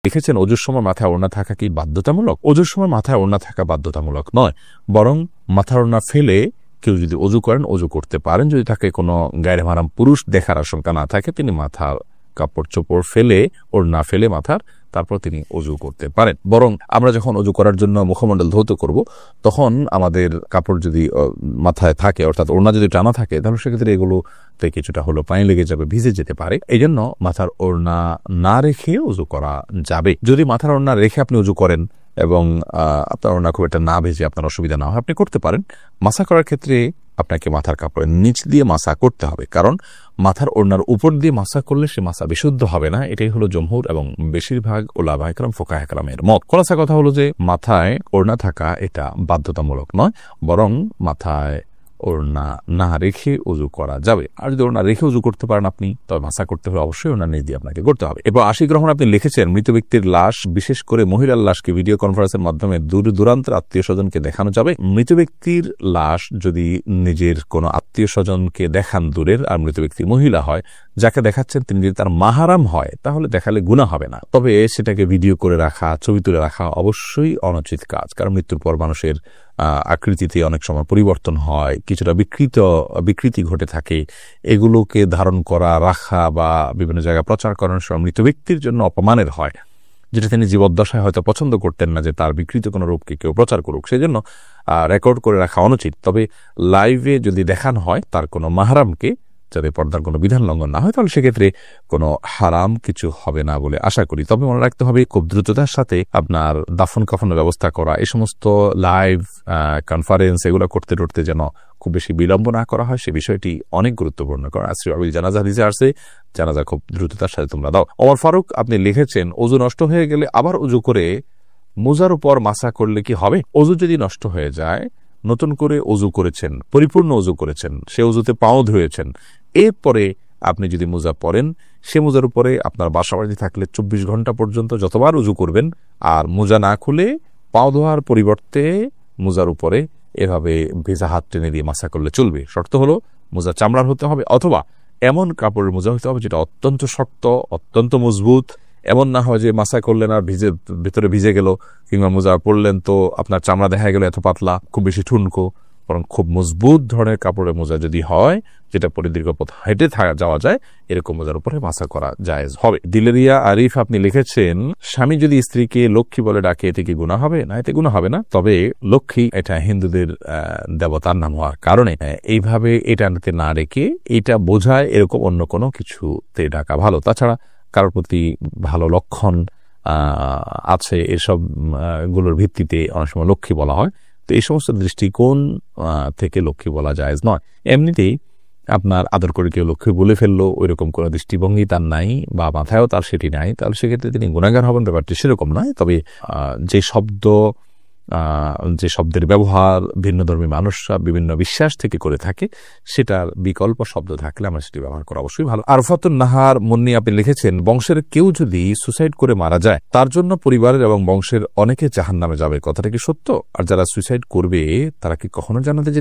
লিখেছেন ওযুর সময় মাথায় ওড়না থাকা কি বাধ্যতামূলক? ওযুর সময় মাথায় ওড়না থাকা বাধ্যতামূলক নয়, বরং মাথার ওড়না ফেলে কেউ যদি ওযু করেন ওযু করতে পারেন। যদি তাকে কোনো গায়রে মাহরাম পুরুষ দেখার আশঙ্কা না থাকে, তিনি মাথার কাপড় চোপড় ফেলে ওড়না ফেলে মাথার তারপর তিনি ওযু করতে পারেন। বরং আমরা যখন ওযু করার জন্য মুখমণ্ডল ধৌত করব, তখন আমাদের কাপড় যদি মাথায় থাকে, অর্থাৎ ওড়না যদি টানা থাকে, তাহলে সেক্ষেত্রে এগুলোতে কিছুটা হলো পানি লেগে যাবে, ভিজে যেতে পারে। এই জন্য মাথার ওড়না না রেখে ওযু করা যাবে। যদি মাথার ওড়না রেখে আপনি ওযু করেন এবং আপনার ওড়না খুব একটা না ভেজে আপনার অসুবিধা না হয়, আপনি করতে পারেন। মাসা করার ক্ষেত্রে আপনাকে মাথার কাপড়ের নিচ দিয়ে মাসা করতে হবে, কারণ মাথার ওড়নার উপর দিয়ে মাসা করলে সে মাসা বিশুদ্ধ হবে না। এটাই হলো জমহুর এবং বেশিরভাগ উলামা ইকরাম ফুকাহা ইকরামের মত। খোলাসা কথা হলো যে মাথায় ওড়না থাকা এটা বাধ্যতামূলক নয়, বরং মাথায় ওড়না না রেখে ওযু করা যাবে। আর যদি ওড়না রেখে ওযু করতে পারেন আপনি, তবে মাসা করতে হলে অবশ্যই ওড়না নিচ দিয়ে আপনাকে করতে হবে। এবার আশিক রহমান আপনি লিখেছেন, মৃত ব্যক্তির লাশ, বিশেষ করে মহিলার লাশকে ভিডিও কনফারেন্সের মাধ্যমে দূর দূরান্তের আত্মীয় স্বজনকে দেখানো যাবে? মৃত ব্যক্তির লাশ যদি নিজের কোনো আত্মীয় স্বজনকে দেখান দূরের, আর মৃত ব্যক্তি মহিলা হয়, যাকে দেখাচ্ছেন তিনি যদি তার মাহারাম হয়, তাহলে দেখালে গুনাহ হবে না। তবে সেটাকে ভিডিও করে রাখা, ছবি তুলে রাখা অবশ্যই অনুচিত কাজ, কারণ মৃত্যুর পর মানুষের আকৃতিতে অনেক সময় পরিবর্তন হয়, কিছুটা বিকৃতি ঘটে থাকে। এগুলোকে ধারণ করা, রাখা বা বিভিন্ন জায়গায় প্রচার করানোর সময় মৃত ব্যক্তির জন্য অপমানের হয়, যেটা তিনি জীবদ্দশায় হয়তো পছন্দ করতেন না যে তার বিকৃত কোনো রূপকে কেউ প্রচার করুক। সেই জন্য রেকর্ড করে রাখা অনুচিত। তবে লাইভে যদি দেখানো হয় তার কোনো মাহরামকে, যাতে পর্দার কোনো বিধান লঙ্ঘন না হয়, তাহলে সেক্ষেত্রে কোনো হারাম কিছু হবে না বলে আশা করি। তবে মনে রাখতে হবে, খুব দ্রুততার সাথে আপনার দাফন কাফনের ব্যবস্থা করা, এই সমস্ত লাইভ কনফারেন্স এগুলো করতে যেন খুব বেশি বিলম্ব না করা হয়, সে বিষয়টি অনেক গুরুত্বপূর্ণ। কারণ জানাজা হাদিসে আসছে, জানাজা খুব দ্রুততার সাথে তোমরা দাও। ওমর ফারুক আপনি লিখেছেন, ওযু নষ্ট হয়ে গেলে আবার ওযু করে মোজার উপর মাসা করলে কি হবে? ওযু যদি নষ্ট হয়ে যায়, নতুন করে ওযু করেছেন, পরিপূর্ণ ওযু করেছেন, সে ওযুতে পাও ধুয়েছেন, এরপরে আপনি যদি মোজা পরেন, সে মোজার উপরে আপনার বাসাবাড়ি থাকলে 24 ঘন্টা পর্যন্ত যতবার ওযু করবেন, আর মোজা না খুলে পাও ধোয়ার পরিবর্তে মোজার উপরে এভাবে ভেজা হাত টেনে দিয়ে মাসা করলে চলবে। শর্ত হলো মোজা চামড়ার হতে হবে, অথবা এমন কাপড়ের মোজা হতে হবে যেটা অত্যন্ত শক্ত, অত্যন্ত মজবুত। এমন না হয় যে মাসা করলেন আর ভেতরে ভিজে গেল, কিংবা মোজা পরলেন তো আপনার চামড়া দেখা গেল এত পাতলা, খুব বেশি ঠুনকো। বরং খুব মজবুত ধরনের কাপড়ের মোজা যদি হয়, যেটা পরে দীর্ঘ পথ হেঁটে যাওয়া যায়, এরকম মোজার উপরে মাসা করা জায়েজ হবে। দিলেরিয়া আরিফ আপনি লিখেছেন, স্বামী যদি স্ত্রীকে লক্ষ্মী বলে ডাকে, এতে কি গুনাহ হবে? না, এতে গুনাহ হবে না। তবে লক্ষ্মী এটা হিন্দুদের দেবতার নাম হওয়ার কারণে এইভাবে এটাতে না রেখে এটা বোঝায় এরকম অন্য কোনো কিছুতে ডাকা ভালো। তাছাড়া কারোর প্রতি ভালো লক্ষণ আছে, এসব গুলোর ভিত্তিতে অনেক সময় লক্ষ্মী বলা হয়। তো এই সমস্ত দৃষ্টিকোণ থেকে লক্ষ্মী বলা জায়েজ নয়। এমনিতেই আপনার আদর করে কেউ লক্ষ্মী বলে ফেললো, ওইরকম কোনো দৃষ্টিভঙ্গি তার নাই বা মাথায়ও তার সেটি নাই, তাহলে সেক্ষেত্রে তিনি গুনাহগার হবেন, ব্যাপারটি সেরকম নয়। তবে যে শব্দের ব্যবহার ভিন্নধর্মী মানুষরা বিভিন্ন বিশ্বাস থেকে করে থাকে, সেটার বিকল্প শব্দ থাকলে আমরা সেটি ব্যবহার করা অবশ্যই ভালো। আরফাতুন নাহার মুন্নি আপনি লিখেছেন, বংশের কেউ যদি সুসাইড করে মারা যায়, তার জন্য পরিবারের এবং বংশের অনেকে জাহান্নামে যাবে, কথাটা কি সত্য? আর যারা সুসাইড করবে তারা কি কখনো জান্নাতে যেতে